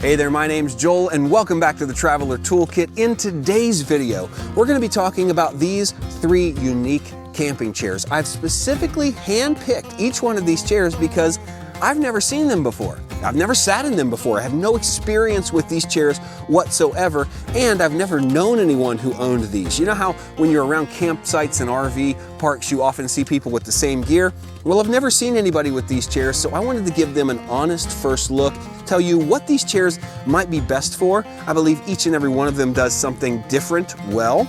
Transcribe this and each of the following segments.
Hey there, my name's Joel and welcome back to the Traveler Toolkit. In today's video, we're going to be talking about these 3 unique camping chairs. I've specifically handpicked each one of these chairs because I've never seen them before. I've never sat in them before. I have no experience with these chairs whatsoever, and I've never known anyone who owned these. You know how when you're around campsites and RV parks, you often see people with the same gear? Well, I've never seen anybody with these chairs, so I wanted to give them an honest first look, tell you what these chairs might be best for. I believe each and every one of them does something different well.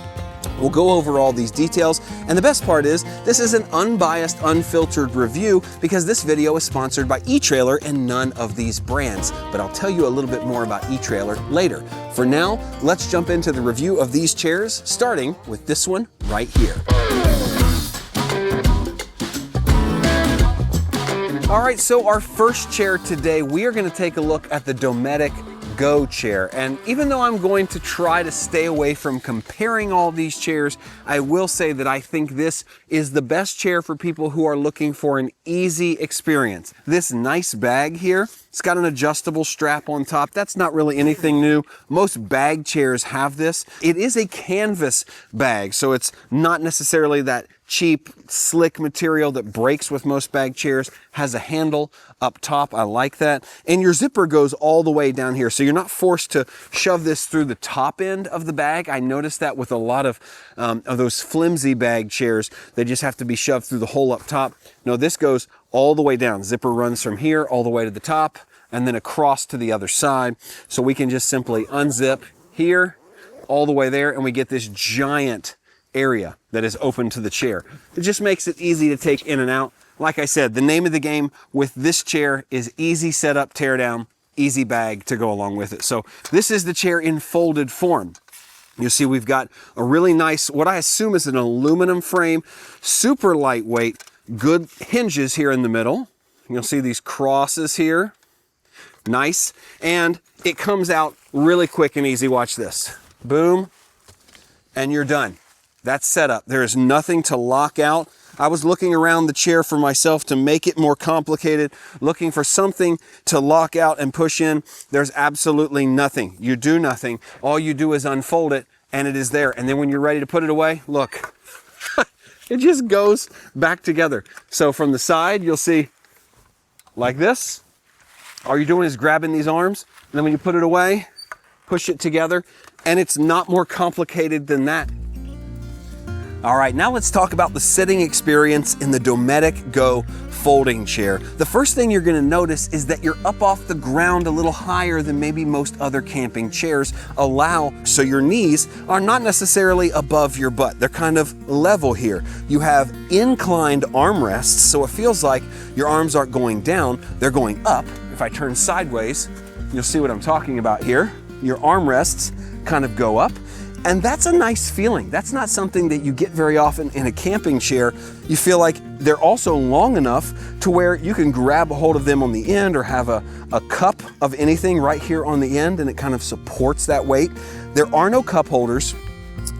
We'll go over all these details, and the best part is this is an unbiased, unfiltered review because this video is sponsored by eTrailer and none of these brands. But I'll tell you a little bit more about eTrailer later. For now, let's jump into the review of these chairs, starting with this one right here. All right, so our first chair today, we are going to take a look at the Dometic GO chair. And even though I'm going to try to stay away from comparing all these chairs, I will say that I think this is the best chair for people who are looking for an easy experience. This nice bag here, it's got an adjustable strap on top. That's not really anything new. Most bag chairs have this. It is a canvas bag, so it's not necessarily that cheap, slick material that breaks with most bag chairs. Has a handle up top. I like that. And your zipper goes all the way down here, so you're not forced to shove this through the top end of the bag. I noticed that with a lot of those flimsy bag chairs. They just have to be shoved through the hole up top. No, this goes all the way down. Zipper runs from here all the way to the top and then across to the other side. So we can just simply unzip here all the way there, and we get this giant area that is open to the chair. It just makes it easy to take in and out. Like I said, the name of the game with this chair is easy setup, tear down, easy bag to go along with it. So this is the chair in folded form. You'll see we've got a really nice, what I assume is an aluminum frame, super lightweight, good hinges here in the middle. You'll see these crosses here. Nice. And it comes out really quick and easy. Watch this. Boom. And you're done. That's set up. There is nothing to lock out. I was looking around the chair for myself to make it more complicated, looking for something to lock out and push in. There's absolutely nothing. You do nothing. All you do is unfold it and it is there. And then when you're ready to put it away, look, it just goes back together. So from the side, you'll see like this. All you're doing is grabbing these arms, and then when you put it away, push it together, and it's not more complicated than that. All right, now let's talk about the sitting experience in the Dometic GO Folding Chair. The first thing you're gonna notice is that you're up off the ground a little higher than maybe most other camping chairs allow, so your knees are not necessarily above your butt. They're kind of level here. You have inclined armrests, so it feels like your arms aren't going down, they're going up. If I turn sideways, you'll see what I'm talking about here. Your armrests kind of go up. And that's a nice feeling. That's not something that you get very often in a camping chair. You feel like they're also long enough to where you can grab a hold of them on the end or have a cup of anything right here on the end, and it kind of supports that weight. There are no cup holders,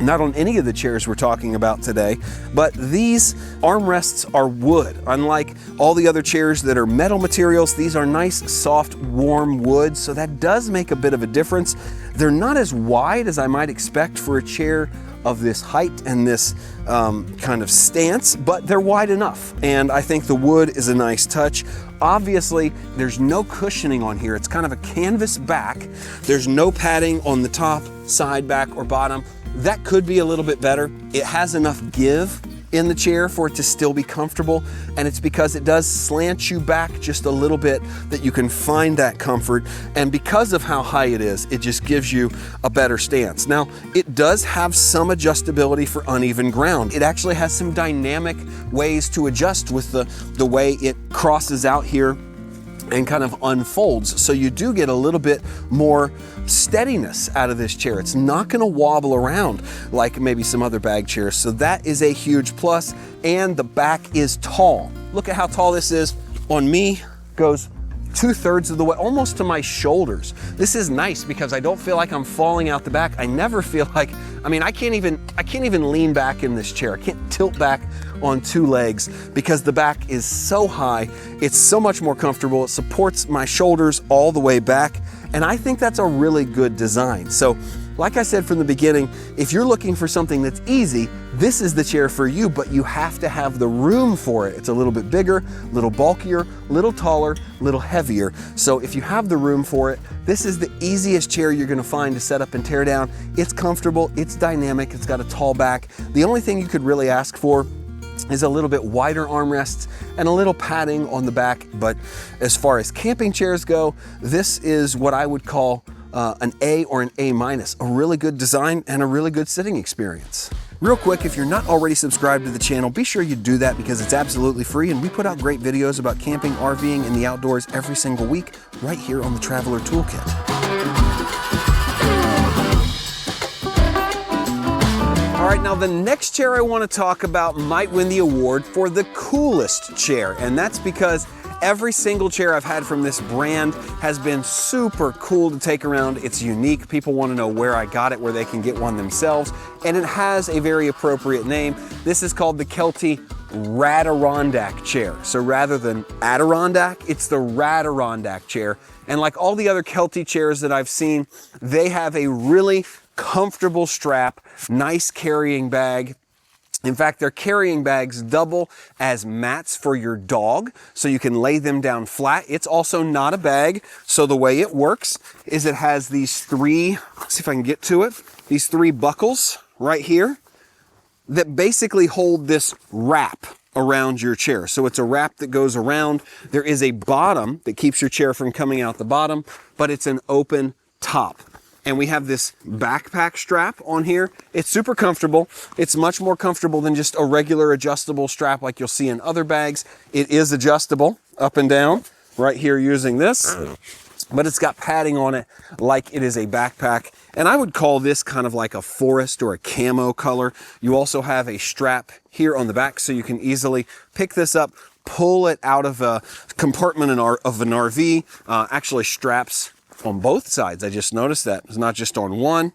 not on any of the chairs we're talking about today, but these armrests are wood. Unlike all the other chairs that are metal materials, these are nice, soft, warm wood, so that does make a bit of a difference. They're not as wide as I might expect for a chair of this height and this kind of stance, but they're wide enough, and I think the wood is a nice touch. Obviously, there's no cushioning on here. It's kind of a canvas back. There's no padding on the top, side, back, or bottom. That could be a little bit better. It has enough give in the chair for it to still be comfortable, and it's because it does slant you back just a little bit that you can find that comfort, and because of how high it is, it just gives you a better stance. Now, it does have some adjustability for uneven ground. It actually has some dynamic ways to adjust with the way it crosses out here and kind of unfolds. So you do get a little bit more steadiness out of this chair. It's not gonna wobble around like maybe some other bag chairs. So that is a huge plus, and the back is tall. Look at how tall this is. On me, goes 2/3 of the way, almost to my shoulders. This is nice because I don't feel like I'm falling out the back. I never feel like, I mean, I can't even lean back in this chair. I can't tilt back on 2 legs because the back is so high. It's so much more comfortable. It supports my shoulders all the way back. And I think that's a really good design. So like I said from the beginning, if you're looking for something that's easy, this is the chair for you, but you have to have the room for it. It's a little bit bigger, a little bulkier, a little taller, a little heavier. So if you have the room for it, this is the easiest chair you're gonna find to set up and tear down. It's comfortable, it's dynamic, it's got a tall back. The only thing you could really ask for is a little bit wider armrests and a little padding on the back. But as far as camping chairs go, this is what I would call an A or an A-, a really good design and a really good sitting experience. Real quick, if you're not already subscribed to the channel, be sure you do that because it's absolutely free and we put out great videos about camping, RVing, and the outdoors every single week right here on the Traveler Toolkit. All right, now the next chair I want to talk about might win the award for the coolest chair, and that's because every single chair I've had from this brand has been super cool to take around. It's unique. People want to know where I got it, where they can get one themselves, and it has a very appropriate name. This is called the Kelty Rad-Arondack Chair. So rather than Adirondack, it's the Rad-Arondack Chair. And like all the other Kelty chairs that I've seen, they have a really comfortable strap, nice carrying bag. In fact, their carrying bags double as mats for your dog, so you can lay them down flat. It's also not a bag, so the way it works is it has these three, let's see if I can get to it, these three buckles right here that basically hold this wrap around your chair. So it's a wrap that goes around. There is a bottom that keeps your chair from coming out the bottom, but it's an open top. And we have this backpack strap on here. It's super comfortable. It's much more comfortable than just a regular adjustable strap like you'll see in other bags. It is adjustable up and down right here using this, but it's got padding on it like it is a backpack. And I would call this kind of like a forest or a camo color. You also have a strap here on the back so you can easily pick this up, pull it out of a compartment of an RV. Actually straps on both sides. I just noticed that it's not just on one.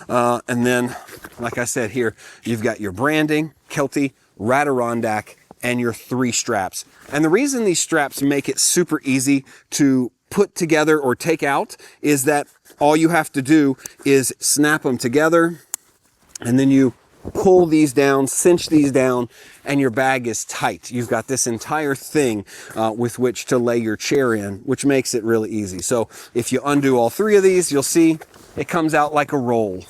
And then, like I said here, you've got your branding, Kelty, Rad-Arondack, and your three straps. And the reason these straps make it super easy to put together or take out is that all you have to do is snap them together, and then you pull these down, cinch these down, and your bag is tight. You've got this entire thing with which to lay your chair in, which makes it really easy. So if you undo all three of these, you'll see it comes out like a roll.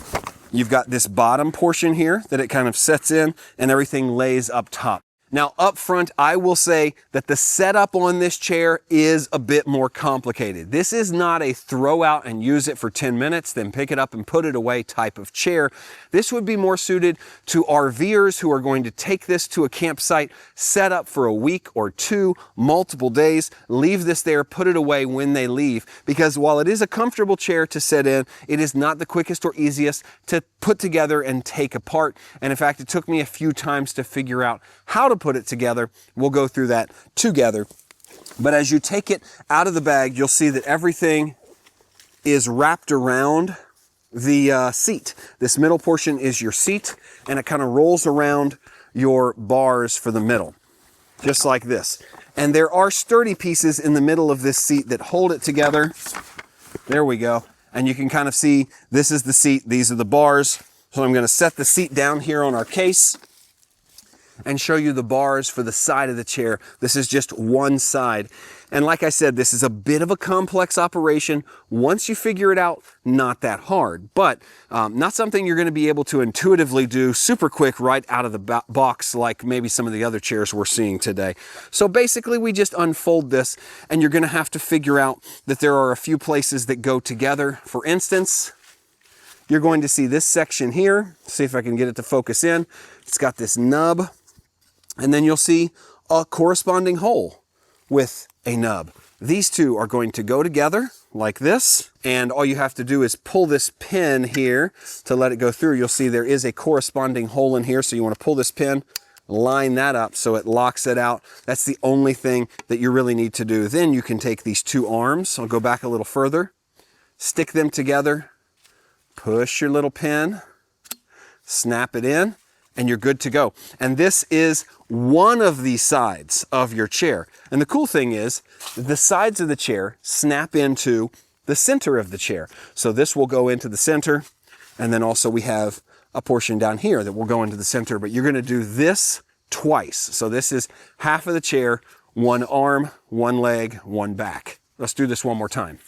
You've got this bottom portion here that it kind of sets in, and everything lays up top. Now up front, I will say that the setup on this chair is a bit more complicated. This is not a throw out and use it for 10 minutes, then pick it up and put it away type of chair. This would be more suited to RVers who are going to take this to a campsite, set up for a week or two, multiple days, leave this there, put it away when they leave. Because while it is a comfortable chair to sit in, it is not the quickest or easiest to put together and take apart. And in fact, it took me a few times to figure out how to put it together. We'll go through that together. But as you take it out of the bag, you'll see that everything is wrapped around the seat. This middle portion is your seat, and it kind of rolls around your bars for the middle, just like this. And there are sturdy pieces in the middle of this seat that hold it together. There we go. And you can kind of see this is the seat, these are the bars. So I'm going to set the seat down here on our case and show you the bars for the side of the chair. This is just one side. And like I said, this is a bit of a complex operation. Once you figure it out, not that hard, but not something you're going to be able to intuitively do super quick right out of the box like maybe some of the other chairs we're seeing today. So basically we just unfold this, and you're going to have to figure out that there are a few places that go together. For instance, you're going to see this section here. See if I can get it to focus in. It's got this nub, and then you'll see a corresponding hole with a nub. These two are going to go together like this, and all you have to do is pull this pin here to let it go through. You'll see there is a corresponding hole in here, so you want to pull this pin, line that up so it locks it out. That's the only thing that you really need to do. Then you can take these two arms, I'll go back a little further, stick them together, push your little pin, snap it in, and you're good to go. And this is one of the sides of your chair. And the cool thing is the sides of the chair snap into the center of the chair. So this will go into the center, and then also we have a portion down here that will go into the center, but you're gonna do this twice. So this is half of the chair, one arm, one leg, one back. Let's do this one more time.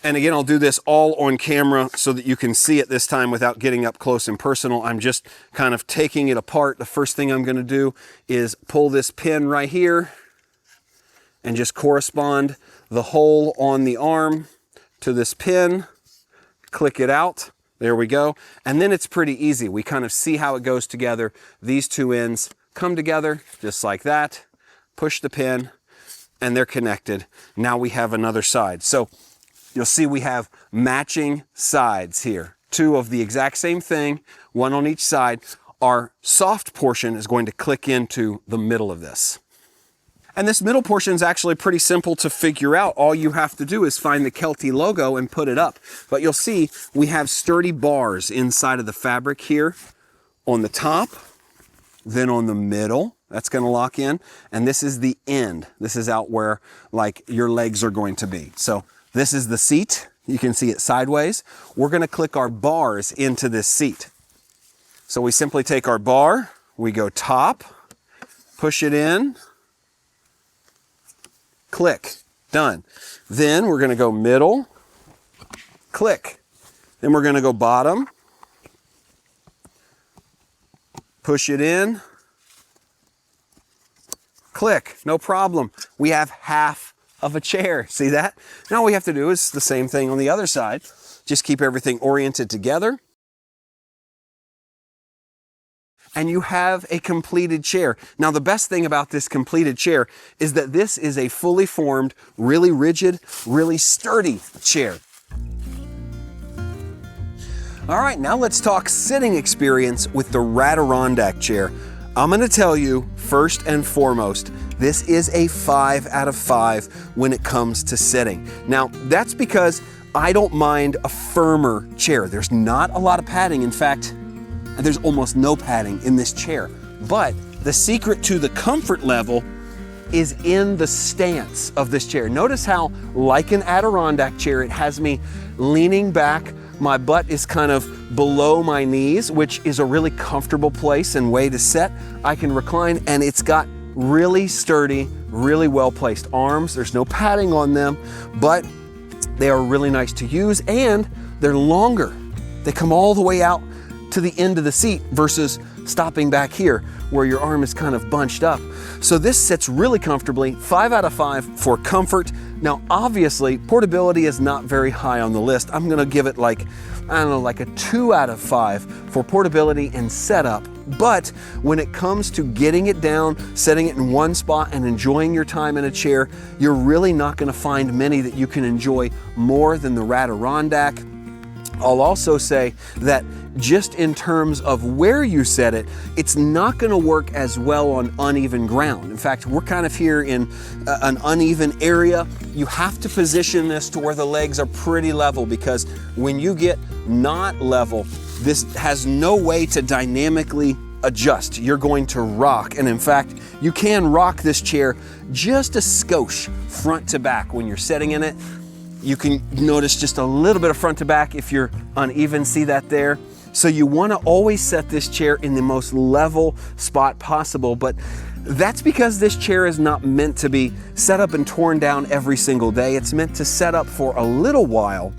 And again, I'll do this all on camera so that you can see it this time without getting up close and personal. I'm just kind of taking it apart. The first thing I'm gonna do is pull this pin right here and just correspond the hole on the arm to this pin, click it out, there we go. And then it's pretty easy. We kind of see how it goes together. These two ends come together just like that, push the pin, and they're connected. Now we have another side. So you'll see we have matching sides here. Two of the exact same thing, one on each side. Our soft portion is going to click into the middle of this. And this middle portion is actually pretty simple to figure out. All you have to do is find the Kelty logo and put it up. But you'll see we have sturdy bars inside of the fabric here on the top, then on the middle, that's gonna lock in. And this is the end. This is out where like your legs are going to be. So this is the seat. You can see it sideways. We're gonna click our bars into this seat. So we simply take our bar, we go top, push it in, click, done. Then we're gonna go middle, click. Then we're gonna go bottom, push it in, click, no problem. We have half of a chair, see that? Now all we have to do is the same thing on the other side. Just keep everything oriented together. And you have a completed chair. Now the best thing about this completed chair is that this is a fully formed, really rigid, really sturdy chair. All right, now let's talk sitting experience with the Rad-Arondack chair. I'm gonna tell you, first and foremost, this is a 5 out of 5 when it comes to sitting. Now, that's because I don't mind a firmer chair. There's not a lot of padding. In fact, there's almost no padding in this chair. But the secret to the comfort level is in the stance of this chair. Notice how, like an Adirondack chair, it has me leaning back. My butt is kind of below my knees, which is a really comfortable place and way to sit. I can recline, and it's got really sturdy, really well-placed arms. There's no padding on them, but they are really nice to use, and they're longer. They come all the way out to the end of the seat versus stopping back here where your arm is kind of bunched up. So this sits really comfortably, 5 out of 5 for comfort. Now, obviously, portability is not very high on the list. I'm gonna give it like, I don't know, like a 2 out of 5 for portability and setup. But when it comes to getting it down, setting it in one spot and enjoying your time in a chair, you're really not gonna find many that you can enjoy more than the Rad-Arondack. I'll also say that just in terms of where you set it, it's not gonna work as well on uneven ground. In fact, we're kind of here in an uneven area. You have to position this to where the legs are pretty level, because when you get not level, this has no way to dynamically adjust. You're going to rock. And in fact, you can rock this chair just a skosh front to back when you're sitting in it. You can notice just a little bit of front to back if you're uneven, see that there? So you wanna always set this chair in the most level spot possible, but that's because this chair is not meant to be set up and torn down every single day. It's meant to set up for a little while,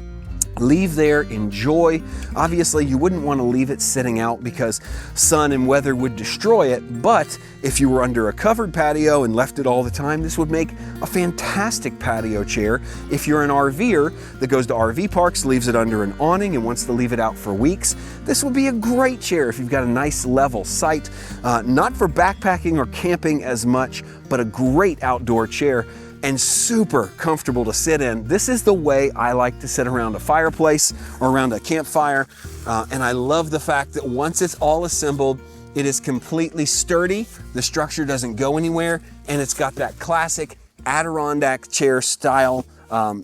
leave there, enjoy. Obviously, you wouldn't want to leave it sitting out because sun and weather would destroy it, but if you were under a covered patio and left it all the time, this would make a fantastic patio chair. If you're an RVer that goes to RV parks, leaves it under an awning and wants to leave it out for weeks, this would be a great chair if you've got a nice level site. Not for backpacking or camping as much, but a great outdoor chair, and super comfortable to sit in. This is the way I like to sit around a fireplace or around a campfire. And I love the fact that once it's all assembled, it is completely sturdy. The structure doesn't go anywhere. And it's got that classic Adirondack chair style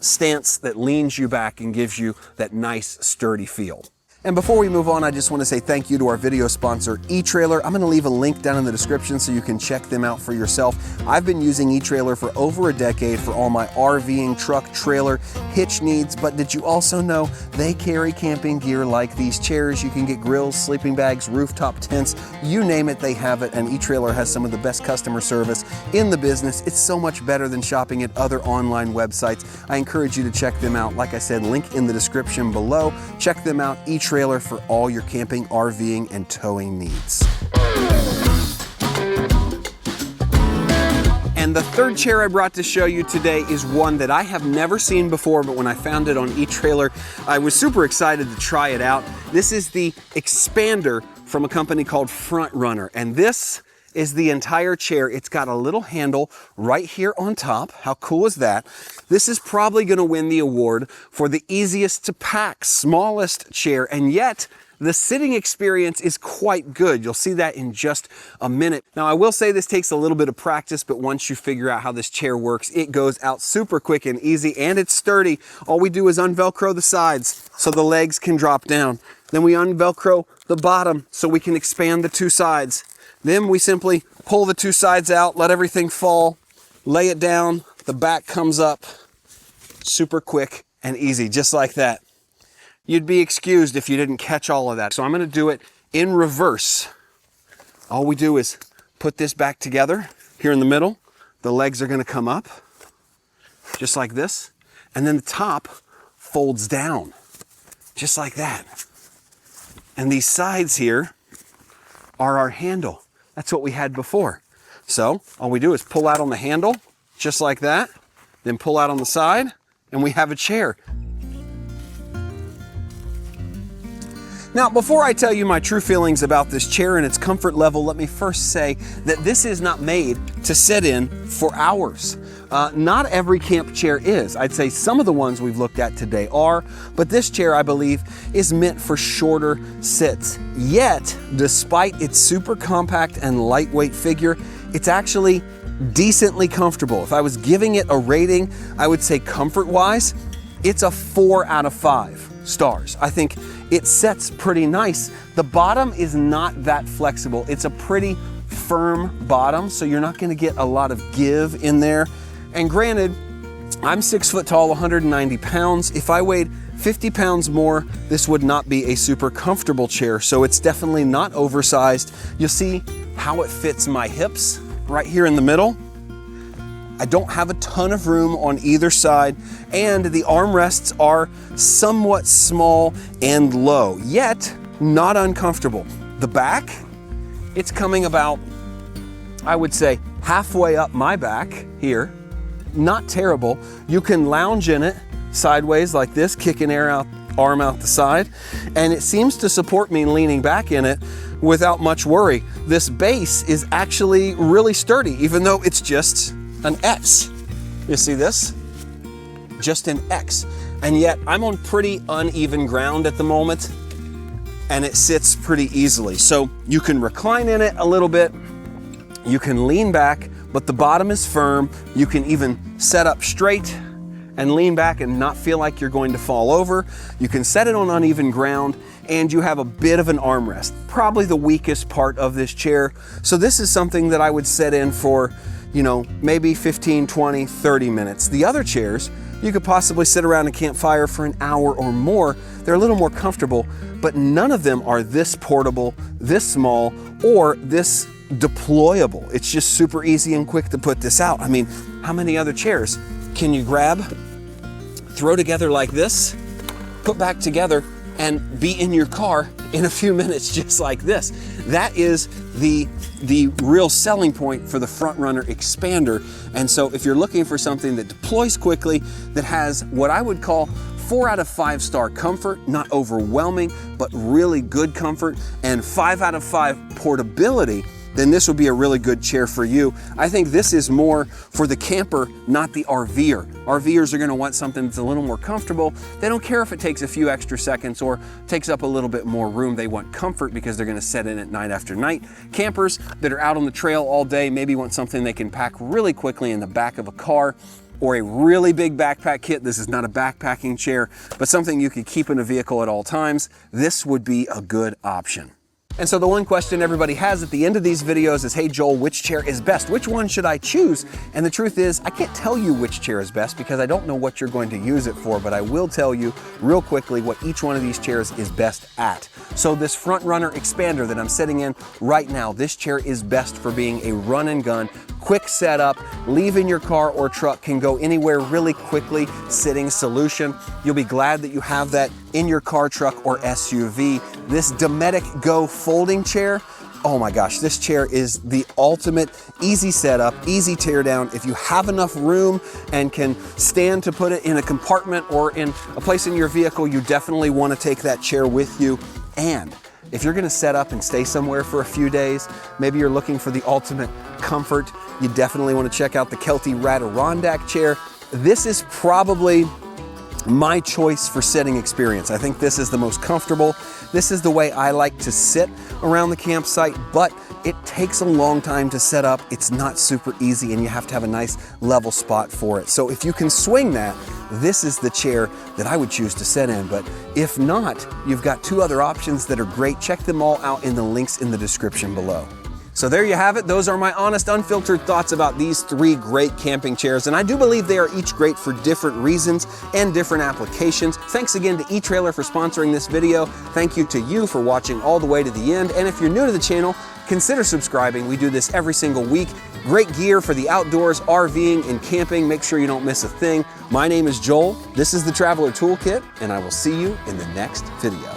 stance that leans you back and gives you that nice sturdy feel. And before we move on, I just want to say thank you to our video sponsor, eTrailer. I'm going to leave a link down in the description so you can check them out for yourself. I've been using eTrailer for over a decade for all my RVing, truck, trailer, hitch needs, but did you also know they carry camping gear like these chairs? You can get grills, sleeping bags, rooftop tents, you name it, they have it, and eTrailer has some of the best customer service in the business. It's so much better than shopping at other online websites. I encourage you to check them out. Like I said, link in the description below. Check them out, eTrailer, for all your camping, RVing, and towing needs. And the third chair I brought to show you today is one that I have never seen before, but when I found it on eTrailer, I was super excited to try it out. This is the expander from a company called Front Runner, and this is the entire chair. It's got a little handle right here on top. How cool is that? This is probably going to win the award for the easiest to pack, smallest chair, and yet the sitting experience is quite good. You'll see that in just a minute. Now, I will say this takes a little bit of practice, but once you figure out how this chair works, it goes out super quick and easy, and it's sturdy. All we do is unvelcro the sides so the legs can drop down. Then we unvelcro the bottom so we can expand the two sides. Then we simply pull the two sides out, let everything fall, lay it down, the back comes up, super quick and easy, just like that. You'd be excused if you didn't catch all of that. So I'm gonna do it in reverse. All we do is put this back together here in the middle. The legs are gonna come up, just like this. And then the top folds down, just like that. And these sides here are our handle. That's what we had before. So all we do is pull out on the handle, just like that, then pull out on the side, and we have a chair. Now, before I tell you my true feelings about this chair and its comfort level, let me first say that this is not made to sit in for hours. Not every camp chair is. I'd say some of the ones we've looked at today are, but this chair, I believe, is meant for shorter sits. Yet, despite its super compact and lightweight figure, it's actually decently comfortable. If I was giving it a rating, I would say comfort-wise, it's a 4 out of 5 stars. I think it sets pretty nice. The bottom is not that flexible. It's a pretty firm bottom, so you're not gonna get a lot of give in there. And granted, I'm 6 foot tall, 190 pounds. If I weighed 50 pounds more, this would not be a super comfortable chair, so it's definitely not oversized. You'll see how it fits my hips right here in the middle. I don't have a ton of room on either side, and the armrests are somewhat small and low, yet not uncomfortable. The back, it's coming about, I would say, halfway up my back here. Not terrible. You can lounge in it sideways like this, kicking arm out the side, and it seems to support me leaning back in it without much worry. This base is actually really sturdy, even though it's just an X. You see this? Just an X. And yet I'm on pretty uneven ground at the moment, and it sits pretty easily. So you can recline in it a little bit, you can lean back, but the bottom is firm. You can even set up straight and lean back and not feel like you're going to fall over. You can set it on uneven ground, and you have a bit of an armrest, probably the weakest part of this chair. So this is something that I would set in for, you know, maybe 15, 20, 30 minutes. The other chairs, you could possibly sit around a campfire for an hour or more. They're a little more comfortable, but none of them are this portable, this small, or this deployable. It's just super easy and quick to put this out. I mean, how many other chairs can you grab, throw together like this, put back together, and be in your car in a few minutes just like this? That is the real selling point for the Front Runner Expander. And so if you're looking for something that deploys quickly, that has what I would call 4 out of 5 star comfort, not overwhelming, but really good comfort, and 5 out of 5 portability, then this would be a really good chair for you. I think this is more for the camper, not the RVer. RVers are gonna want something that's a little more comfortable. They don't care if it takes a few extra seconds or takes up a little bit more room. They want comfort because they're gonna set in at night after night. Campers that are out on the trail all day maybe want something they can pack really quickly in the back of a car. or a really big backpack kit. This is not a backpacking chair, but something you could keep in a vehicle at all times. This would be a good option. And so the one question everybody has at the end of these videos is, hey Joel, which chair is best? Which one should I choose? And the truth is, I can't tell you which chair is best because I don't know what you're going to use it for, but I will tell you real quickly what each one of these chairs is best at. So this front runner expander that I'm sitting in right now, this chair is best for being a run and gun, quick setup, leave in your car or truck, can go anywhere really quickly, sitting solution. You'll be glad that you have that in your car, truck, or SUV. This Dometic GO Folding Chair, oh my gosh, this chair is the ultimate easy setup, easy tear down. If you have enough room and can stand to put it in a compartment or in a place in your vehicle, you definitely want to take that chair with you. And if you're going to set up and stay somewhere for a few days, maybe you're looking for the ultimate comfort, you definitely want to check out the Kelty Rad-Arondack Chair. This is probably my choice for sitting experience. I think this is the most comfortable. This is the way I like to sit around the campsite, but it takes a long time to set up. It's not super easy and you have to have a nice level spot for it. So if you can swing that, this is the chair that I would choose to sit in. But if not, you've got two other options that are great. Check them all out in the links in the description below. So there you have it. Those are my honest, unfiltered thoughts about these three great camping chairs. And I do believe they are each great for different reasons and different applications. Thanks again to eTrailer for sponsoring this video. Thank you to you for watching all the way to the end. And if you're new to the channel, consider subscribing. We do this every single week. Great gear for the outdoors, RVing, and camping. Make sure you don't miss a thing. My name is Joel. This is the Traveler Toolkit, and I will see you in the next video.